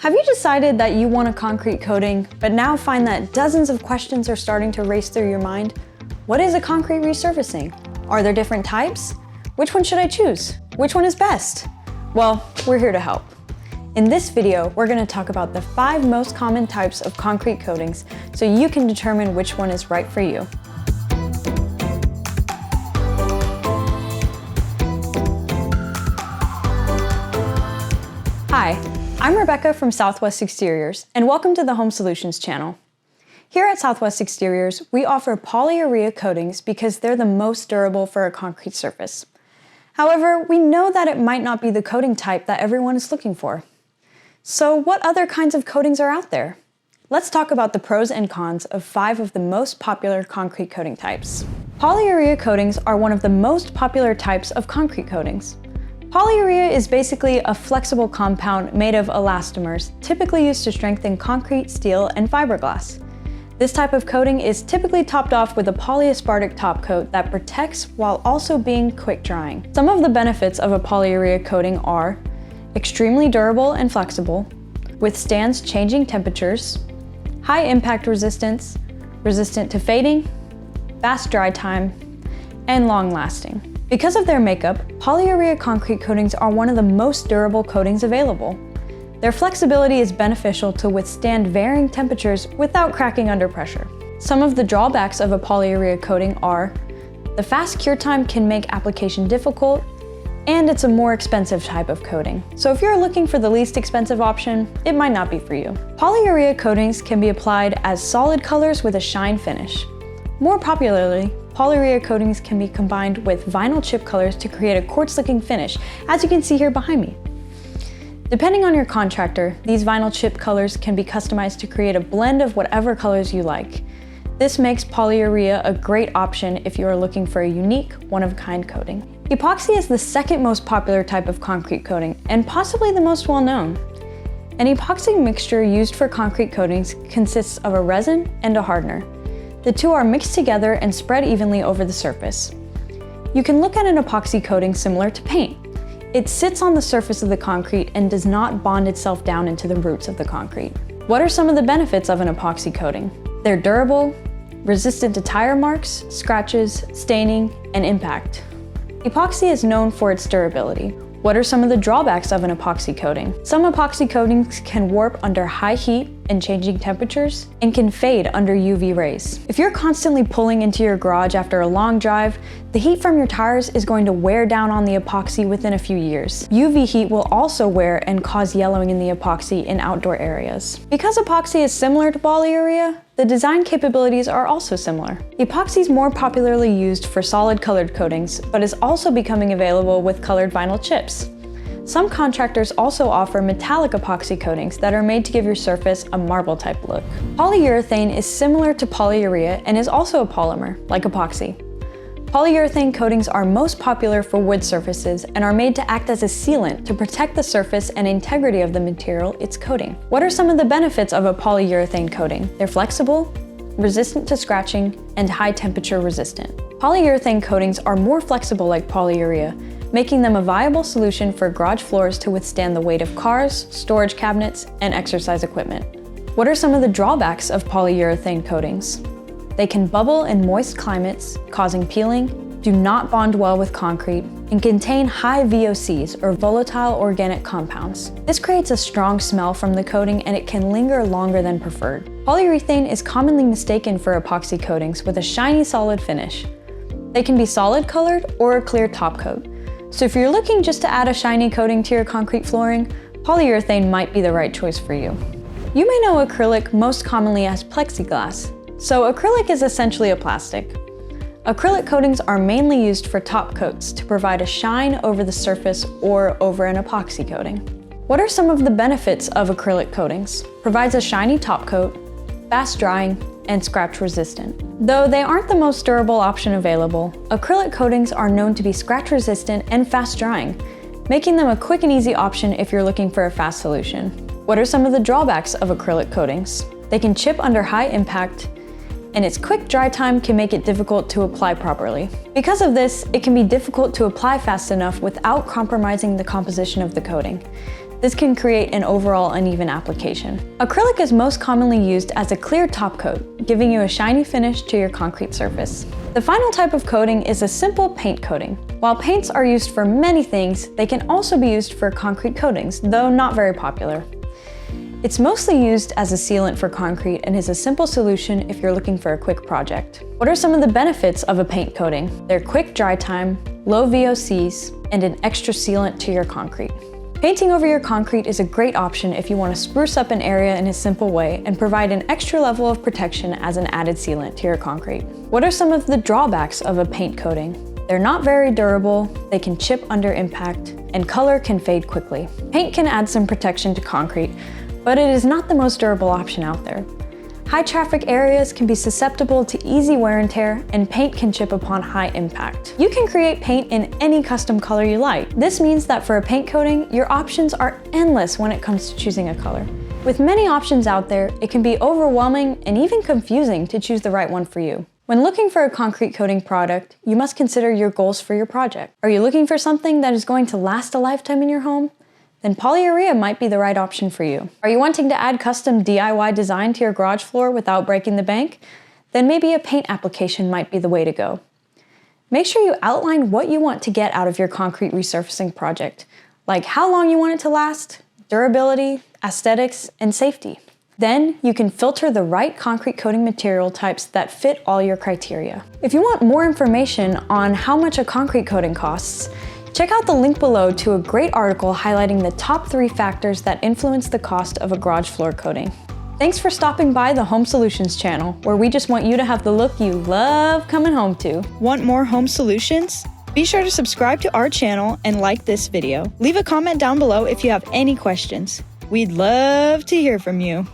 Have you decided that you want a concrete coating, but now find that dozens of questions are starting to race through your mind? What is a concrete resurfacing? Are there different types? Which one should I choose? Which one is best? Well, we're here to help. In this video, we're going to talk about the 5 most common types of concrete coatings so you can determine which one is right for you. Hi, I'm Rebecca from Southwest Exteriors, and welcome to the Home Solutions channel. Here at Southwest Exteriors, we offer polyurea coatings because they're the most durable for a concrete surface. However, we know that it might not be the coating type that everyone is looking for. So what other kinds of coatings are out there? Let's talk about the pros and cons of 5 of the most popular concrete coating types. Polyurea coatings are one of the most popular types of concrete coatings. Polyurea is basically a flexible compound made of elastomers, typically used to strengthen concrete, steel, and fiberglass. This type of coating is typically topped off with a polyaspartic top coat that protects while also being quick drying. Some of the benefits of a polyurea coating are extremely durable and flexible, withstands changing temperatures, high impact resistance, resistant to fading, fast dry time, and long lasting. Because of their makeup, polyurea concrete coatings are one of the most durable coatings available. Their flexibility is beneficial to withstand varying temperatures without cracking under pressure. Some of the drawbacks of a polyurea coating are the fast cure time can make application difficult, and it's a more expensive type of coating. So if you're looking for the least expensive option, it might not be for you. Polyurea coatings can be applied as solid colors with a shine finish. More popularly, polyurea coatings can be combined with vinyl chip colors to create a quartz-looking finish, as you can see here behind me. Depending on your contractor, these vinyl chip colors can be customized to create a blend of whatever colors you like. This makes polyurea a great option if you are looking for a unique, one-of-a-kind coating. Epoxy is the second most popular type of concrete coating, and possibly the most well-known. An epoxy mixture used for concrete coatings consists of a resin and a hardener. The two are mixed together and spread evenly over the surface. You can look at an epoxy coating similar to paint. It sits on the surface of the concrete and does not bond itself down into the roots of the concrete. What are some of the benefits of an epoxy coating? They're durable, resistant to tire marks, scratches, staining, and impact. Epoxy is known for its durability. What are some of the drawbacks of an epoxy coating? Some epoxy coatings can warp under high heat and changing temperatures and can fade under UV rays. If you're constantly pulling into your garage after a long drive, the heat from your tires is going to wear down on the epoxy within a few years. UV heat will also wear and cause yellowing in the epoxy in outdoor areas. Because epoxy is similar to polyurea, the design capabilities are also similar. Epoxy is more popularly used for solid colored coatings, but is also becoming available with colored vinyl chips. Some contractors also offer metallic epoxy coatings that are made to give your surface a marble-type look. Polyurethane is similar to polyurea and is also a polymer, like epoxy. Polyurethane coatings are most popular for wood surfaces and are made to act as a sealant to protect the surface and integrity of the material it's coating. What are some of the benefits of a polyurethane coating? They're flexible, resistant to scratching, and high temperature resistant. Polyurethane coatings are more flexible like polyurea, making them a viable solution for garage floors to withstand the weight of cars, storage cabinets, and exercise equipment. What are some of the drawbacks of polyurethane coatings? They can bubble in moist climates, causing peeling, do not bond well with concrete, and contain high VOCs, or volatile organic compounds. This creates a strong smell from the coating and it can linger longer than preferred. Polyurethane is commonly mistaken for epoxy coatings with a shiny solid finish. They can be solid colored or a clear top coat. So if you're looking just to add a shiny coating to your concrete flooring, polyurethane might be the right choice for you. You may know acrylic most commonly as plexiglass. So acrylic is essentially a plastic. Acrylic coatings are mainly used for top coats to provide a shine over the surface or over an epoxy coating. What are some of the benefits of acrylic coatings? Provides a shiny top coat, fast drying, and scratch resistant. Though they aren't the most durable option available, acrylic coatings are known to be scratch resistant and fast drying, making them a quick and easy option if you're looking for a fast solution. What are some of the drawbacks of acrylic coatings? They can chip under high impact, and its quick dry time can make it difficult to apply properly. Because of this, it can be difficult to apply fast enough without compromising the composition of the coating. This can create an overall uneven application. Acrylic is most commonly used as a clear top coat, giving you a shiny finish to your concrete surface. The final type of coating is a simple paint coating. While paints are used for many things, they can also be used for concrete coatings, though not very popular. It's mostly used as a sealant for concrete and is a simple solution if you're looking for a quick project. What are some of the benefits of a paint coating? They're quick dry time, low VOCs, and an extra sealant to your concrete. Painting over your concrete is a great option if you want to spruce up an area in a simple way and provide an extra level of protection as an added sealant to your concrete. What are some of the drawbacks of a paint coating? They're not very durable, they can chip under impact, and color can fade quickly. Paint can add some protection to concrete, but it is not the most durable option out there. High traffic areas can be susceptible to easy wear and tear, and paint can chip upon high impact. You can create paint in any custom color you like. This means that for a paint coating, your options are endless when it comes to choosing a color. With many options out there, it can be overwhelming and even confusing to choose the right one for you. When looking for a concrete coating product, you must consider your goals for your project. Are you looking for something that is going to last a lifetime in your home? Then polyurea might be the right option for you. Are you wanting to add custom DIY design to your garage floor without breaking the bank? Then maybe a paint application might be the way to go. Make sure you outline what you want to get out of your concrete resurfacing project, like how long you want it to last, durability, aesthetics, and safety. Then you can filter the right concrete coating material types that fit all your criteria. If you want more information on how much a concrete coating costs, check out the link below to a great article highlighting the top 3 factors that influence the cost of a garage floor coating. Thanks for stopping by the Home Solutions channel, where we just want you to have the look you love coming home to. Want more home solutions? Be sure to subscribe to our channel and like this video. Leave a comment down below if you have any questions. We'd love to hear from you.